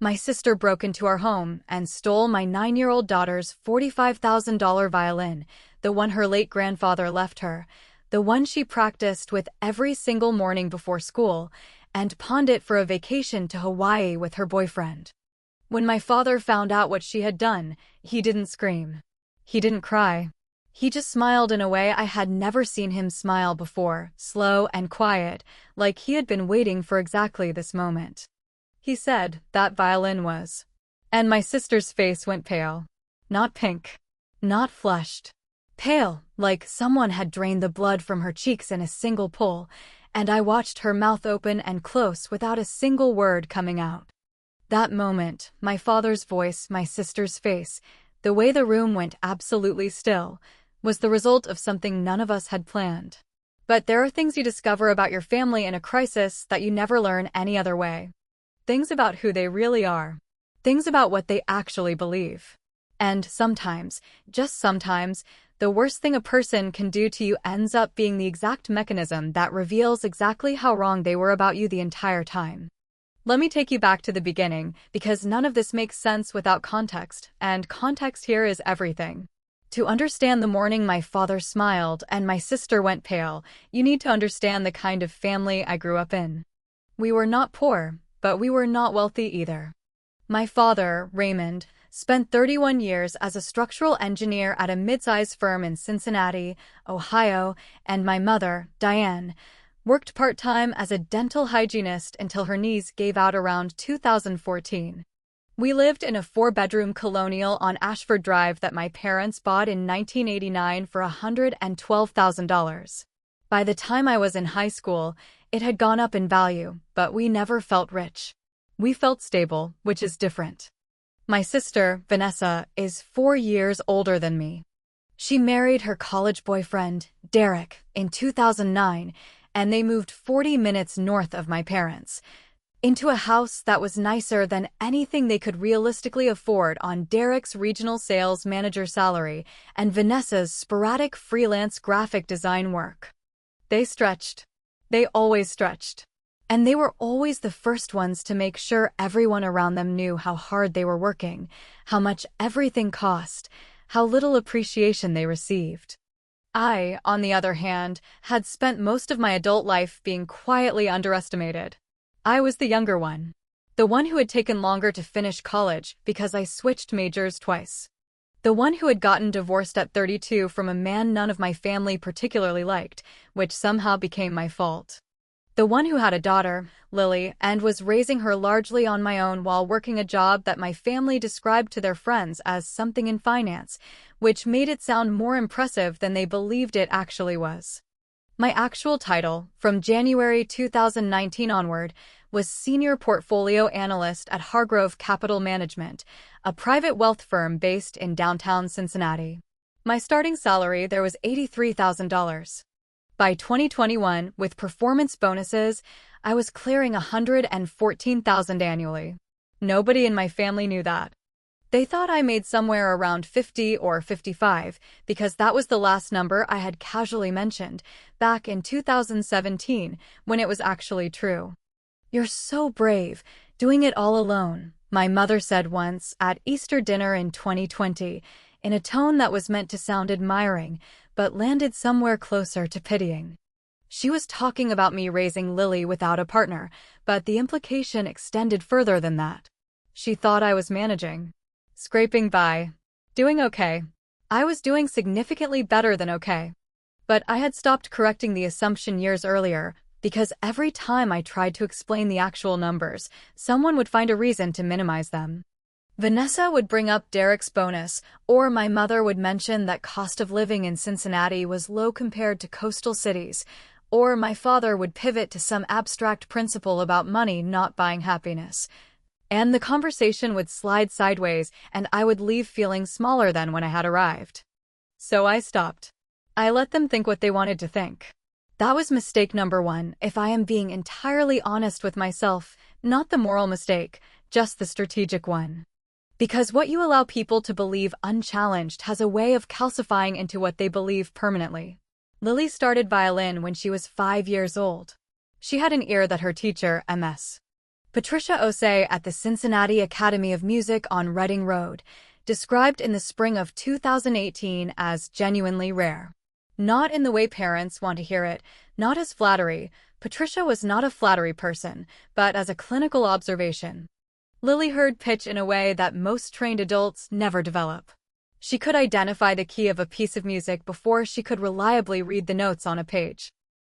My sister broke into our home and stole my 9-year-old daughter's $45,000 violin, the one her late grandfather left her, the one she practiced with every single morning before school, and pawned it for a vacation to Hawaii with her boyfriend. When my father found out what she had done, he didn't scream. He didn't cry. He just smiled in a way I had never seen him smile before, slow and quiet, like he had been waiting for exactly this moment. He said, "That violin was." And my sister's face went pale. Not pink. Not flushed. Pale, like someone had drained the blood from her cheeks in a single pull, and I watched her mouth open and close without a single word coming out. That moment, my father's voice, my sister's face, the way the room went absolutely still, was the result of something none of us had planned. But there are things you discover about your family in a crisis that you never learn any other way. Things about who they really are. Things about what they actually believe. And sometimes, just sometimes, the worst thing a person can do to you ends up being the exact mechanism that reveals exactly how wrong they were about you the entire time. Let me take you back to the beginning, because none of this makes sense without context, and context here is everything. To understand the morning my father smiled and my sister went pale, you need to understand the kind of family I grew up in. We were not poor, but we were not wealthy either. My father, Raymond, spent 31 years as a structural engineer at a mid-sized firm in Cincinnati, Ohio, and my mother, Diane, worked part-time as a dental hygienist until her knees gave out around 2014. We lived in a 4-bedroom colonial on Ashford Drive that my parents bought in 1989 for $112,000. By the time I was in high school, it had gone up in value, but we never felt rich. We felt stable, which is different. My sister, Vanessa, is 4 years older than me. She married her college boyfriend, Derek, in 2009, and they moved 40 minutes north of my parents, into a house that was nicer than anything they could realistically afford on Derek's regional sales manager salary and Vanessa's sporadic freelance graphic design work. They stretched. They always stretched. And they were always the first ones to make sure everyone around them knew how hard they were working, how much everything cost, how little appreciation they received. I, on the other hand, had spent most of my adult life being quietly underestimated. I was the younger one. The one who had taken longer to finish college because I switched majors twice. The one who had gotten divorced at 32 from a man none of my family particularly liked, which somehow became my fault. The one who had a daughter, Lily, and was raising her largely on my own while working a job that my family described to their friends as something in finance, which made it sound more impressive than they believed it actually was. My actual title, from January 2019 onward, was Senior Portfolio Analyst at Hargrove Capital Management, a private wealth firm based in downtown Cincinnati. My starting salary there was $83,000. By 2021, with performance bonuses, I was clearing $114,000 annually. Nobody in my family knew that. They thought I made somewhere around 50 or 55 because that was the last number I had casually mentioned back in 2017 when it was actually true. "You're so brave, doing it all alone," my mother said once at Easter dinner in 2020, in a tone that was meant to sound admiring, but landed somewhere closer to pitying. She was talking about me raising Lily without a partner, but the implication extended further than that. She thought I was managing. Scraping by. Doing okay. I was doing significantly better than okay. But I had stopped correcting the assumption years earlier, because every time I tried to explain the actual numbers, someone would find a reason to minimize them. Vanessa would bring up Derek's bonus, or my mother would mention that cost of living in Cincinnati was low compared to coastal cities, or my father would pivot to some abstract principle about money not buying happiness. And the conversation would slide sideways, and I would leave feeling smaller than when I had arrived. So I stopped. I let them think what they wanted to think. That was mistake number 1, if I am being entirely honest with myself, not the moral mistake, just the strategic one. Because what you allow people to believe unchallenged has a way of calcifying into what they believe permanently. Lily started violin when she was 5 years old. She had an ear that her teacher, Ms. Patricia Osei at the Cincinnati Academy of Music on Reading Road, described in the spring of 2018 as genuinely rare. Not in the way parents want to hear it, not as flattery. Patricia was not a flattery person, but as a clinical observation. Lily heard pitch in a way that most trained adults never develop. She could identify the key of a piece of music before she could reliably read the notes on a page.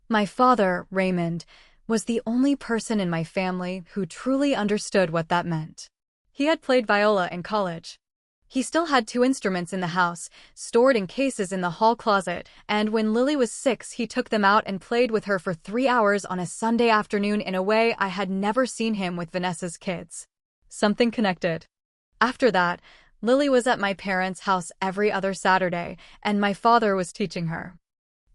My father, Raymond, was the only person in my family who truly understood what that meant. He had played viola in college. He still had 2 instruments in the house, stored in cases in the hall closet, and when Lily was 6, he took them out and played with her for 3 hours on a Sunday afternoon in a way I had never seen him with Vanessa's kids. Something connected. After that, Lily was at my parents' house every other Saturday, and my father was teaching her.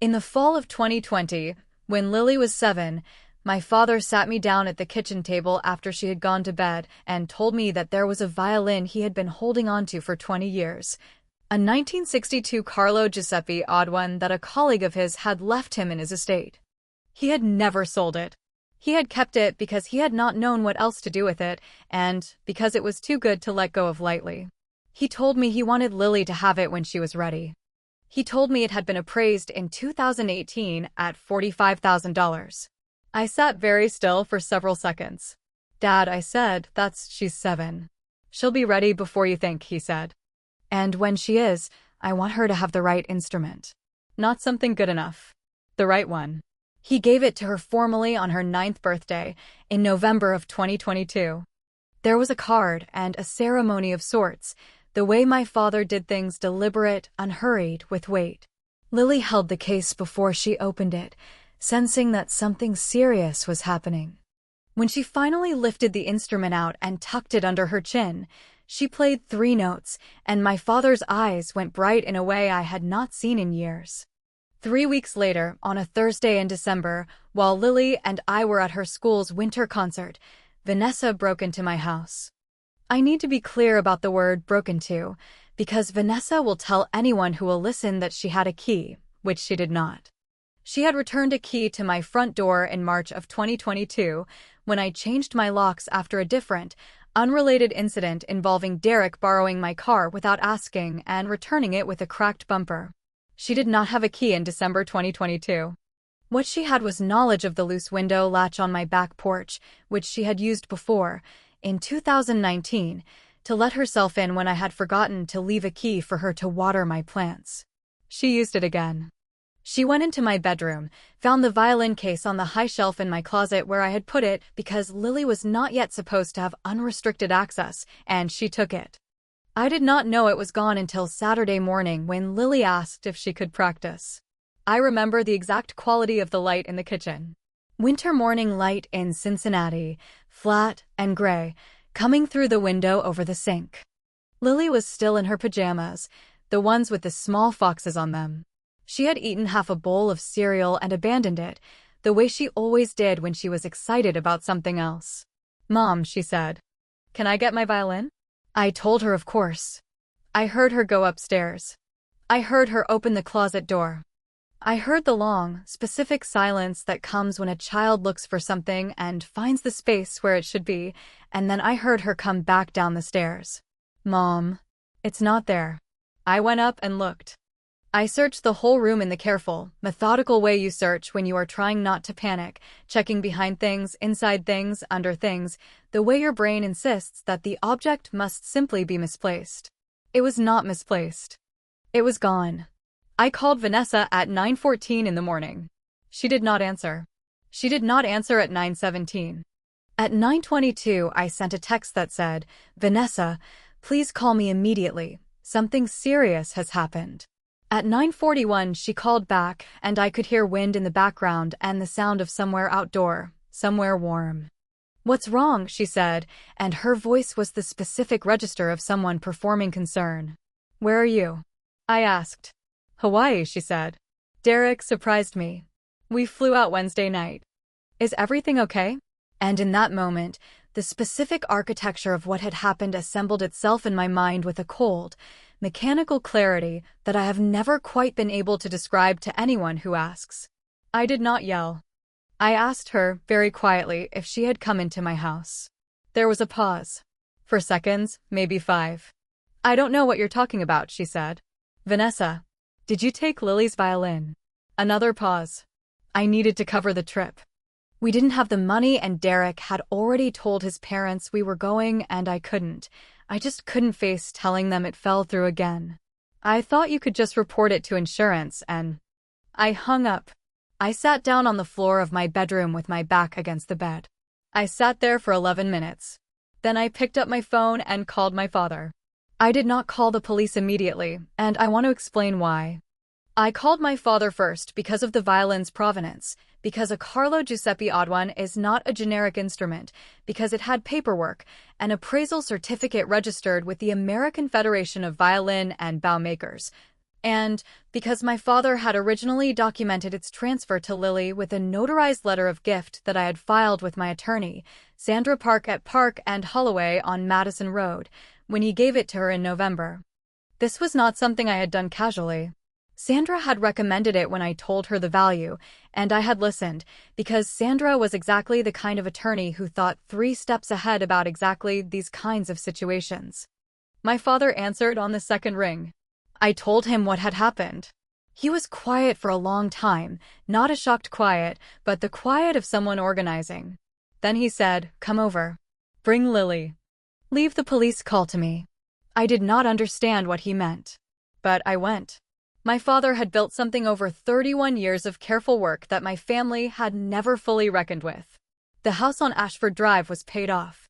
In the fall of 2020, when Lily was 7, my father sat me down at the kitchen table after she had gone to bed and told me that there was a violin he had been holding onto for 20 years. A 1962 Carlo Giuseppe odd one that a colleague of his had left him in his estate. He had never sold it. He had kept it because he had not known what else to do with it, and because it was too good to let go of lightly. He told me he wanted Lily to have it when she was ready. He told me it had been appraised in 2018 at $45,000. I sat very still for several seconds. "Dad," I said, she's 7. "She'll be ready before you think," he said. "And when she is, I want her to have the right instrument. Not something good enough. The right one." He gave it to her formally on her 9th birthday, in November of 2022. There was a card and a ceremony of sorts, the way my father did things, deliberate, unhurried, with weight. Lily held the case before she opened it, sensing that something serious was happening. When she finally lifted the instrument out and tucked it under her chin, she played 3 notes, and my father's eyes went bright in a way I had not seen in years. 3 weeks later, on a Thursday in December, while Lily and I were at her school's winter concert, Vanessa broke into my house. I need to be clear about the word "broke into," because Vanessa will tell anyone who will listen that she had a key, which she did not. She had returned a key to my front door in March of 2022 when I changed my locks after a different, unrelated incident involving Derek borrowing my car without asking and returning it with a cracked bumper. She did not have a key in December 2022. What she had was knowledge of the loose window latch on my back porch, which she had used before, in 2019, to let herself in when I had forgotten to leave a key for her to water my plants. She used it again. She went into my bedroom, found the violin case on the high shelf in my closet where I had put it because Lily was not yet supposed to have unrestricted access, and she took it. I did not know it was gone until Saturday morning when Lily asked if she could practice. I remember the exact quality of the light in the kitchen. Winter morning light in Cincinnati, flat and gray, coming through the window over the sink. Lily was still in her pajamas, the ones with the small foxes on them. She had eaten half a bowl of cereal and abandoned it, the way she always did when she was excited about something else. "Mom," she said, "can I get my violin?" I told her of course. I heard her go upstairs. I heard her open the closet door. I heard the long, specific silence that comes when a child looks for something and finds the space where it should be, and then I heard her come back down the stairs. "Mom, it's not there." I went up and looked. I searched the whole room in the careful, methodical way you search when you are trying not to panic, checking behind things, inside things, under things, the way your brain insists that the object must simply be misplaced. It was not misplaced. It was gone. I called Vanessa at 9:14 in the morning. She did not answer. She did not answer at 9:17. At 9:22, I sent a text that said, "Vanessa, please call me immediately. Something serious has happened." At 9:41, she called back, and I could hear wind in the background and the sound of somewhere outdoor, somewhere warm. "What's wrong?" she said, and her voice was the specific register of someone performing concern. "Where are you?" I asked. "Hawaii," she said. "Derek surprised me. We flew out Wednesday night. Is everything okay?" And in that moment, the specific architecture of what had happened assembled itself in my mind with a cold, mechanical clarity that I have never quite been able to describe to anyone who asks. I did not yell. I asked her, very quietly, if she had come into my house. There was a pause. For seconds, maybe 5. I don't know what you're talking about, she said. Vanessa, did you take Lily's violin? Another pause. I needed to cover the trip. We didn't have the money and Derek had already told his parents we were going and I couldn't. I just couldn't face telling them it fell through again. I thought you could just report it to insurance and… I hung up. I sat down on the floor of my bedroom with my back against the bed. I sat there for 11 minutes. Then I picked up my phone and called my father. I did not call the police immediately, and I want to explain why. I called my father first because of the violin's provenance, because a Carlo Giuseppe Oddone is not a generic instrument, because it had paperwork, an appraisal certificate registered with the American Federation of Violin and Bow Makers, and because my father had originally documented its transfer to Lily with a notarized letter of gift that I had filed with my attorney, Sandra Park at Park and Holloway on Madison Road, when he gave it to her in November. This was not something I had done casually. Sandra had recommended it when I told her the value, and I had listened, because Sandra was exactly the kind of attorney who thought 3 steps ahead about exactly these kinds of situations. My father answered on the second ring. I told him what had happened. He was quiet for a long time, not a shocked quiet, but the quiet of someone organizing. Then he said, "Come over. Bring Lily. Leave the police call to me." I did not understand what he meant. But I went. My father had built something over 31 years of careful work that my family had never fully reckoned with. The house on Ashford Drive was paid off.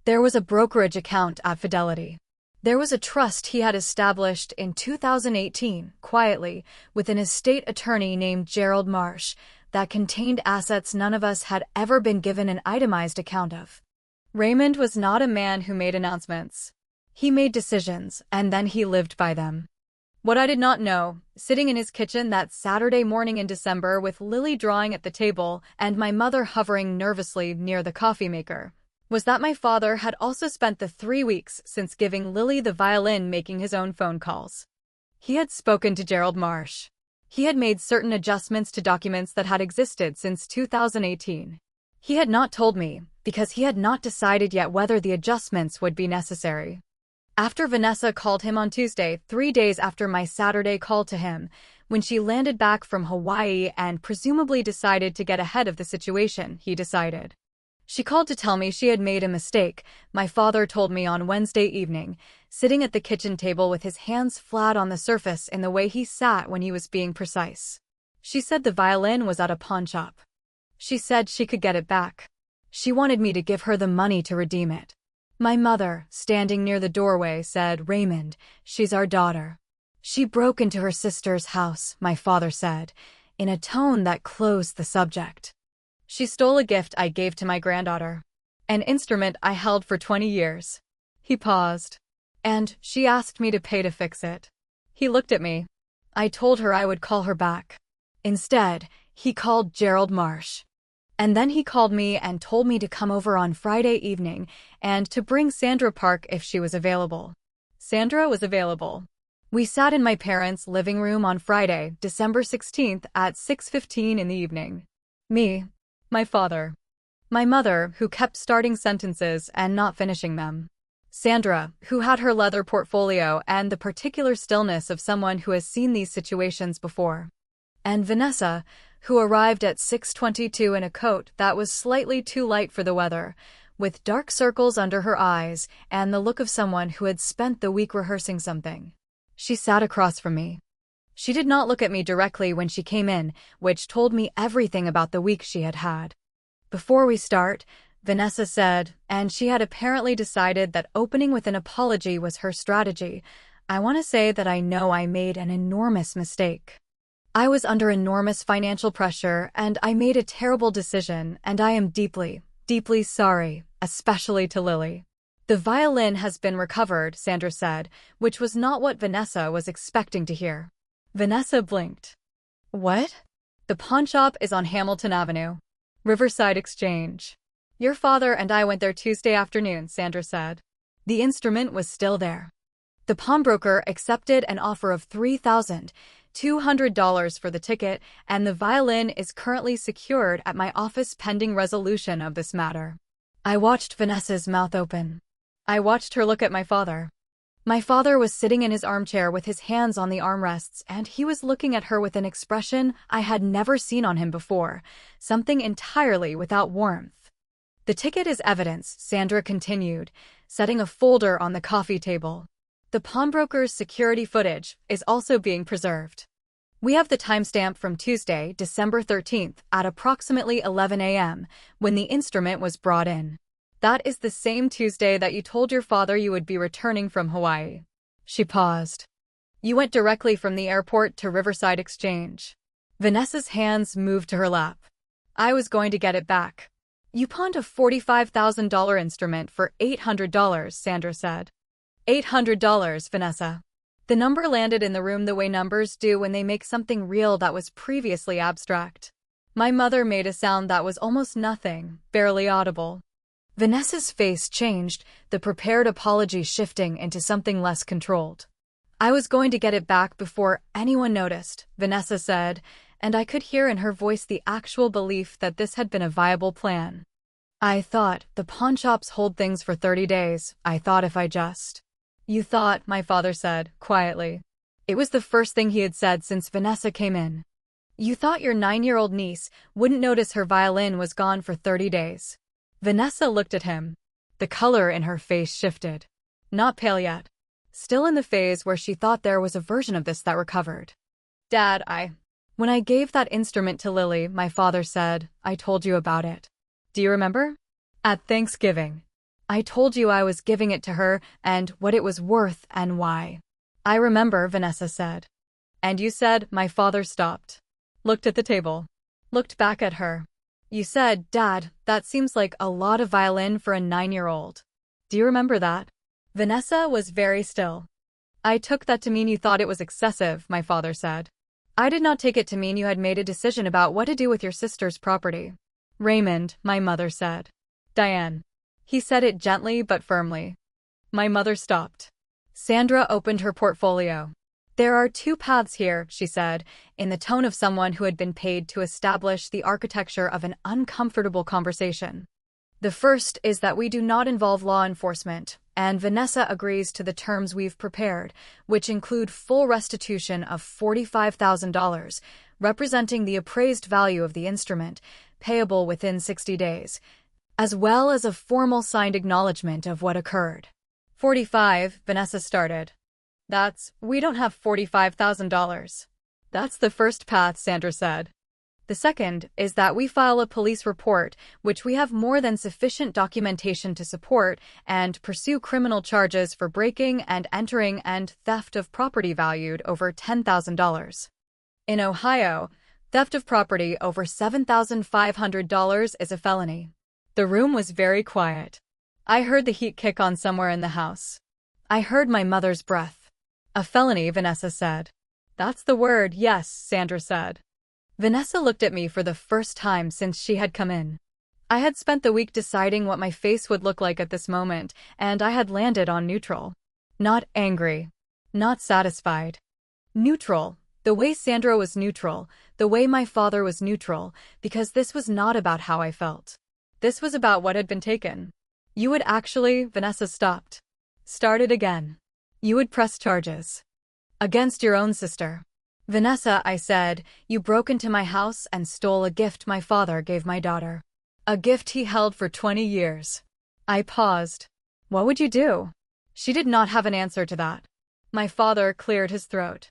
There was a brokerage account at Fidelity. There was a trust he had established in 2018, quietly, with an estate attorney named Gerald Marsh, that contained assets none of us had ever been given an itemized account of. Raymond was not a man who made announcements. He made decisions, and then he lived by them. What I did not know, sitting in his kitchen that Saturday morning in December with Lily drawing at the table and my mother hovering nervously near the coffee maker, was that my father had also spent the 3 weeks since giving Lily the violin making his own phone calls. He had spoken to Gerald Marsh. He had made certain adjustments to documents that had existed since 2018. He had not told me, because he had not decided yet whether the adjustments would be necessary. After Vanessa called him on Tuesday, 3 days after my Saturday call to him, when she landed back from Hawaii and presumably decided to get ahead of the situation, he decided. She called to tell me she had made a mistake, my father told me on Wednesday evening, sitting at the kitchen table with his hands flat on the surface in the way he sat when he was being precise. She said the violin was at a pawn shop. She said she could get it back. She wanted me to give her the money to redeem it. My mother, standing near the doorway, said, "Raymond, she's our daughter. She broke into her sister's house," my father said, in a tone that closed the subject. "She stole a gift I gave to my granddaughter. An instrument I held for 20 years. He paused. "And she asked me to pay to fix it." He looked at me. I told her I would call her back. Instead, he called Gerald Marsh. And then he called me and told me to come over on Friday evening and to bring Sandra Park if she was available. Sandra was available. We sat in my parents' living room on Friday, December 16th at 6:15 in the evening. Me, my father, my mother, who kept starting sentences and not finishing them. Sandra, who had her leather portfolio and the particular stillness of someone who has seen these situations before. And Vanessa, who arrived at 6:22 in a coat that was slightly too light for the weather, with dark circles under her eyes and the look of someone who had spent the week rehearsing something. She sat across from me. She did not look at me directly when she came in, which told me everything about the week she had had. "Before we start," Vanessa said, and she had apparently decided that opening with an apology was her strategy, "I want to say that I know I made an enormous mistake. I was under enormous financial pressure, and I made a terrible decision, and I am deeply, deeply sorry, especially to Lily." "The violin has been recovered," Sandra said, which was not what Vanessa was expecting to hear. Vanessa blinked. "What?" "The pawnshop is on Hamilton Avenue. Riverside Exchange. Your father and I went there Tuesday afternoon," Sandra said. "The instrument was still there. The pawnbroker accepted an offer of $3,000. $200 for the ticket, and the violin is currently secured at my office pending resolution of this matter. I watched Vanessa's mouth open. I watched her look at my father. My father was sitting in his armchair with his hands on the armrests, and he was looking at her with an expression I had never seen on him before, something entirely without warmth. The ticket is evidence, Sandra continued, setting a folder on the coffee table. The pawnbroker's security footage is also being preserved. We have the timestamp from Tuesday, December 13th, at approximately 11 a.m., when the instrument was brought in. That is the same Tuesday that you told your father you would be returning from Hawaii. She paused. You went directly from the airport to Riverside Exchange. Vanessa's hands moved to her lap. I was going to get it back. You pawned a $45,000 instrument for $800, Sandra said. $800, Vanessa. The number landed in the room the way numbers do when they make something real that was previously abstract. My mother made a sound that was almost nothing, barely audible. Vanessa's face changed, the prepared apology shifting into something less controlled. I was going to get it back before anyone noticed, Vanessa said, and I could hear in her voice the actual belief that this had been a viable plan. I thought, the pawnshops hold things for 30 days, I thought if I just... You thought, my father said, quietly. It was the first thing he had said since Vanessa came in. You thought your 9-year-old niece wouldn't notice her violin was gone for 30 days. Vanessa looked at him. The color in her face shifted. Not pale yet. Still in the phase where she thought there was a version of this that recovered. Dad, When I gave that instrument to Lily, my father said, I told you about it. Do you remember? At Thanksgiving. I told you I was giving it to her and what it was worth and why. I remember, Vanessa said. And you said, my father stopped. Looked at the table. Looked back at her. You said, Dad, that seems like a lot of violin for a 9-year-old. Do you remember that? Vanessa was very still. I took that to mean you thought it was excessive, my father said. I did not take it to mean you had made a decision about what to do with your sister's property. Raymond, my mother said. Diane. He said it gently but firmly. My mother stopped. Sandra opened her portfolio. There are 2 paths here, she said, in the tone of someone who had been paid to establish the architecture of an uncomfortable conversation. The first is that we do not involve law enforcement, and Vanessa agrees to the terms we've prepared, which include full restitution of $45,000, representing the appraised value of the instrument, payable within 60 days, as well as a formal signed acknowledgement of what occurred. 45, Vanessa started. We don't have $45,000. That's the first path, Sandra said. The second is that we file a police report, which we have more than sufficient documentation to support, and pursue criminal charges for breaking and entering and theft of property valued over $10,000. In Ohio, theft of property over $7,500 is a felony. The room was very quiet. I heard the heat kick on somewhere in the house. I heard my mother's breath. A felony, Vanessa said. That's the word, yes, Sandra said. Vanessa looked at me for the first time since she had come in. I had spent the week deciding what my face would look like at this moment, and I had landed on neutral. Not angry. Not satisfied. Neutral. The way Sandra was neutral, the way my father was neutral, because this was not about how I felt. This was about what had been taken. You would actually, Vanessa stopped. Started again. You would press charges. Against your own sister. Vanessa, I said, you broke into my house and stole a gift my father gave my daughter. A gift he held for 20 years. I paused. What would you do? She did not have an answer to that. My father cleared his throat.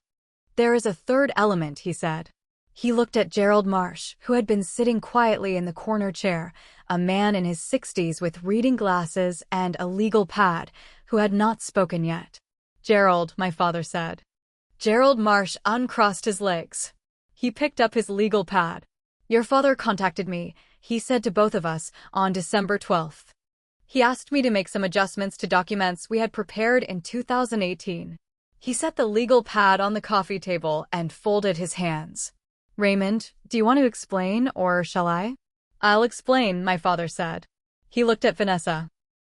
There is a third element, he said. He looked at Gerald Marsh, who had been sitting quietly in the corner chair, a man in his 60s with reading glasses and a legal pad, who had not spoken yet. Gerald, my father said. Gerald Marsh uncrossed his legs. He picked up his legal pad. Your father contacted me, he said to both of us, on December 12th. He asked me to make some adjustments to documents we had prepared in 2018. He set the legal pad on the coffee table and folded his hands. Raymond, do you want to explain, or shall I? I'll explain, my father said. He looked at Vanessa.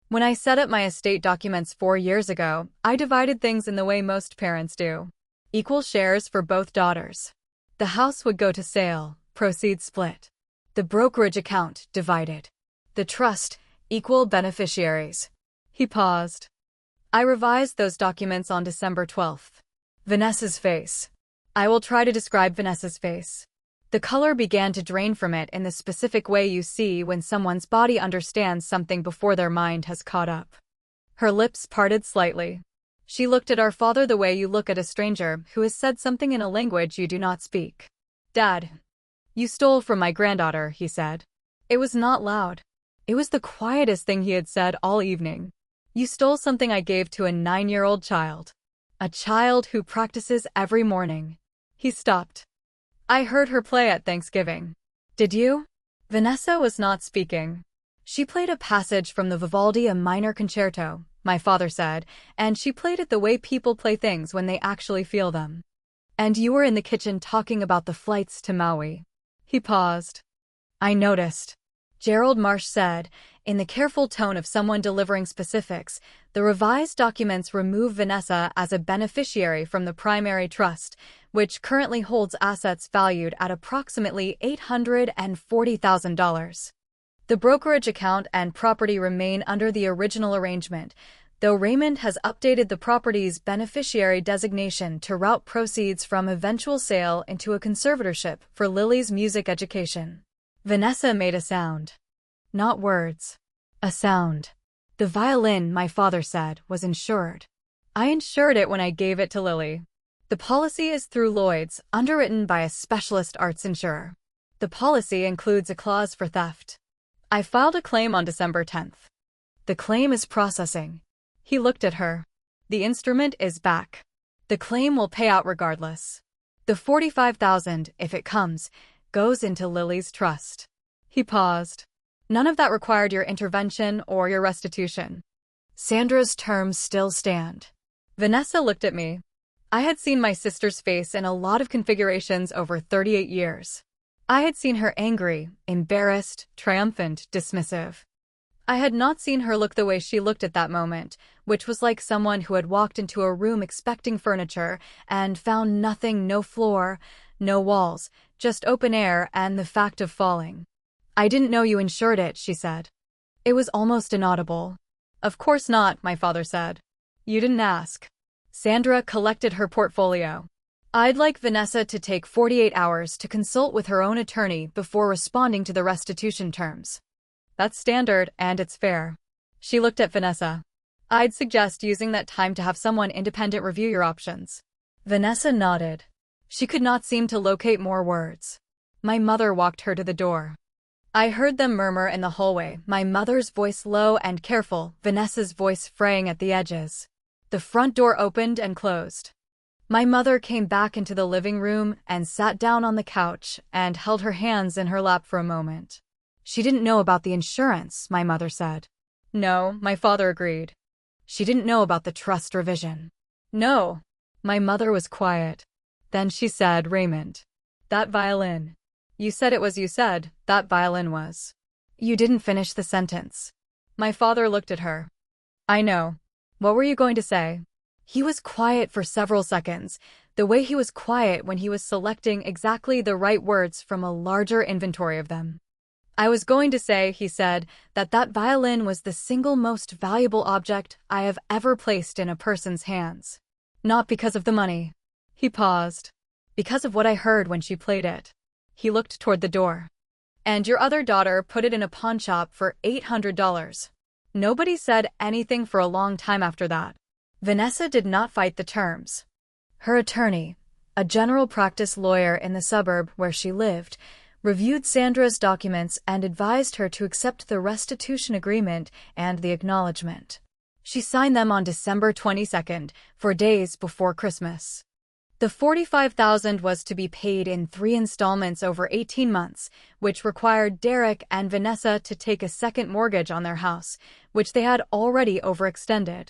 When I set up my estate documents 4 years ago, I divided things in the way most parents do. equal shares for both daughters. The house would go to sale, proceeds split. The brokerage account divided. The trust, equal beneficiaries. He paused. I revised those documents on December 12th. Vanessa's face. I will try to describe Vanessa's face. The color began to drain from it in the specific way you see when someone's body understands something before their mind has caught up. Her lips parted slightly. She looked at our father the way you look at a stranger who has said something in a language you do not speak. Dad, you stole from my granddaughter, he said. It was not loud. It was the quietest thing he had said all evening. You stole something I gave to a 9-year-old child. A child who practices every morning. He stopped. I heard her play at Thanksgiving. Did you? Vanessa was not speaking. She played a passage from the Vivaldi, a minor concerto, my father said, and she played it the way people play things when they actually feel them. And you were in the kitchen talking about the flights to Maui. He paused. I noticed. Gerald Marsh said, in the careful tone of someone delivering specifics, the revised documents remove Vanessa as a beneficiary from the primary trust, which currently holds assets valued at approximately $840,000. The brokerage account and property remain under the original arrangement, though Raymond has updated the property's beneficiary designation to route proceeds from eventual sale into a conservatorship for Lily's music education. Vanessa made a sound. Not words. A sound. The violin, my father said, was insured. I insured it when I gave it to Lily. The policy is through Lloyd's, underwritten by a specialist arts insurer. The policy includes a clause for theft. I filed a claim on December 10th. The claim is processing. He looked at her. The instrument is back. The claim will pay out regardless. The $45,000, if it comes, goes into Lily's trust. He paused. None of that required your intervention or your restitution. Sandra's terms still stand. Vanessa looked at me. I had seen my sister's face in a lot of configurations over 38 years. I had seen her angry, embarrassed, triumphant, dismissive. I had not seen her look the way she looked at that moment, which was like someone who had walked into a room expecting furniture and found nothing, no floor, no walls, just open air and the fact of falling. I didn't know you insured it, she said. It was almost inaudible. Of course not, my father said. You didn't ask. Sandra collected her portfolio. I'd like Vanessa to take 48 hours to consult with her own attorney before responding to the restitution terms. That's standard, and it's fair. She looked at Vanessa. I'd suggest using that time to have someone independent review your options. Vanessa nodded. She could not seem to locate more words. My mother walked her to the door. I heard them murmur in the hallway, my mother's voice low and careful, Vanessa's voice fraying at the edges. The front door opened and closed. My mother came back into the living room and sat down on the couch and held her hands in her lap for a moment. She didn't know about the insurance, my mother said. No, my father agreed. She didn't know about the trust revision. No. My mother was quiet. Then she said, Raymond. That violin. You said it was you said, that violin was. You didn't finish the sentence. My father looked at her. I know. What were you going to say? He was quiet for several seconds, the way he was quiet when he was selecting exactly the right words from a larger inventory of them. I was going to say, he said, that violin was the single most valuable object I have ever placed in a person's hands. Not because of the money. He paused. Because of what I heard when she played it. He looked toward the door. And your other daughter put it in a pawn shop for $800. Nobody said anything for a long time after that. Vanessa did not fight the terms. Her attorney, a general practice lawyer in the suburb where she lived, reviewed Sandra's documents and advised her to accept the restitution agreement and the acknowledgement. She signed them on December 22nd, 4 days before Christmas. The $45,000 was to be paid in 3 installments over 18 months, which required Derek and Vanessa to take a second mortgage on their house, which they had already overextended.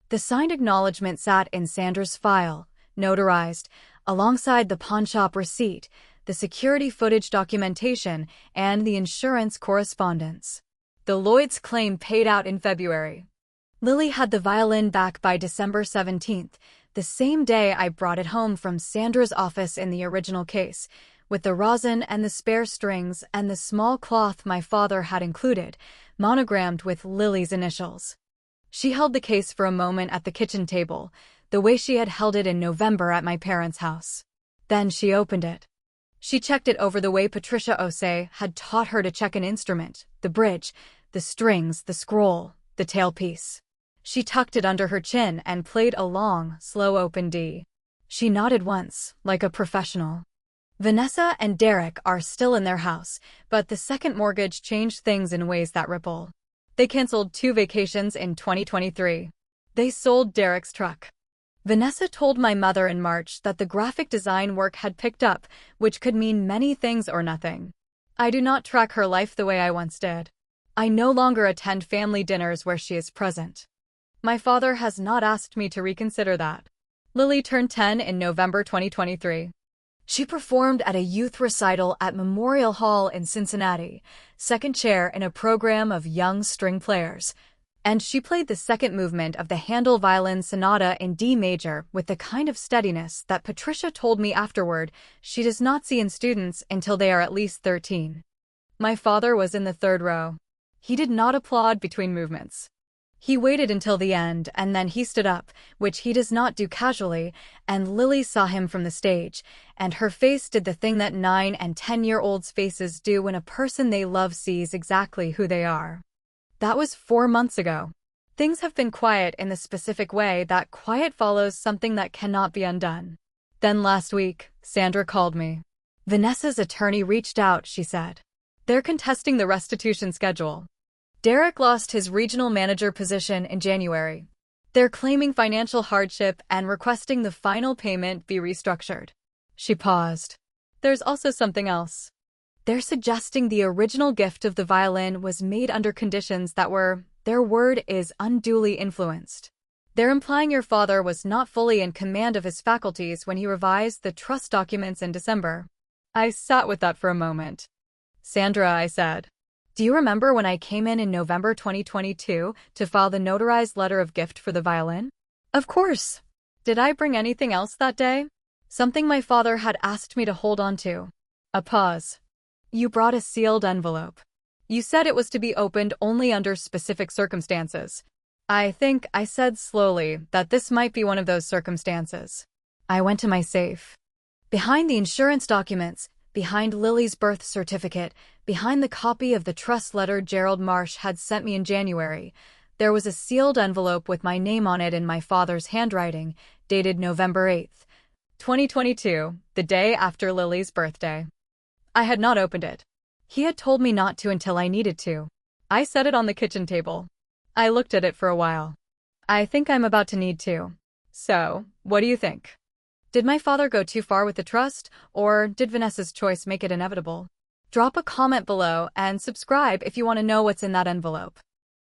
The signed acknowledgement sat in Sandra's file, notarized, alongside the pawnshop receipt, the security footage documentation, and the insurance correspondence. The Lloyd's claim paid out in February. Lily had the violin back by December 17th, the same day I brought it home from Sandra's office in the original case, with the rosin and the spare strings and the small cloth my father had included, monogrammed with Lily's initials. She held the case for a moment at the kitchen table, the way she had held it in November at my parents' house. Then she opened it. She checked it over the way Patricia Osei had taught her to check an instrument, the bridge, the strings, the scroll, the tailpiece. She tucked it under her chin and played a long, slow open D. She nodded once, like a professional. Vanessa and Derek are still in their house, but the second mortgage changed things in ways that ripple. They canceled 2 vacations in 2023. They sold Derek's truck. Vanessa told my mother in March that the graphic design work had picked up, which could mean many things or nothing. I do not track her life the way I once did. I no longer attend family dinners where she is present. My father has not asked me to reconsider that. Lily turned 10 in November 2023. She performed at a youth recital at Memorial Hall in Cincinnati, second chair in a program of young string players. And she played the second movement of the Handel Violin Sonata in D major with the kind of steadiness that Patricia told me afterward she does not see in students until they are at least 13. My father was in the third row. He did not applaud between movements. He waited until the end, and then he stood up, which he does not do casually, and Lily saw him from the stage, and her face did the thing that 9- and 10-year-olds' faces do when a person they love sees exactly who they are. That was 4 months ago. Things have been quiet in the specific way that quiet follows something that cannot be undone. Then last week, Sandra called me. Vanessa's attorney reached out, she said. They're contesting the restitution schedule. Derek lost his regional manager position in January. They're claiming financial hardship and requesting the final payment be restructured. She paused. There's also something else. They're suggesting the original gift of the violin was made under conditions that were, their word is, unduly influenced. They're implying your father was not fully in command of his faculties when he revised the trust documents in December. I sat with that for a moment. Sandra, I said. Do you remember when I came in November 2022 to file the notarized letter of gift for the violin? Of course. Did I bring anything else that day? Something my father had asked me to hold on to. A pause. You brought a sealed envelope. You said it was to be opened only under specific circumstances. I think I said slowly that this might be one of those circumstances. I went to my safe. Behind the insurance documents, behind Lily's birth certificate, behind the copy of the trust letter Gerald Marsh had sent me in January, there was a sealed envelope with my name on it in my father's handwriting, dated November 8, 2022, the day after Lily's birthday. I had not opened it. He had told me not to until I needed to. I set it on the kitchen table. I looked at it for a while. I think I'm about to need to. So, what do you think? Did my father go too far with the trust, or did Vanessa's choice make it inevitable? Drop a comment below and subscribe if you want to know what's in that envelope.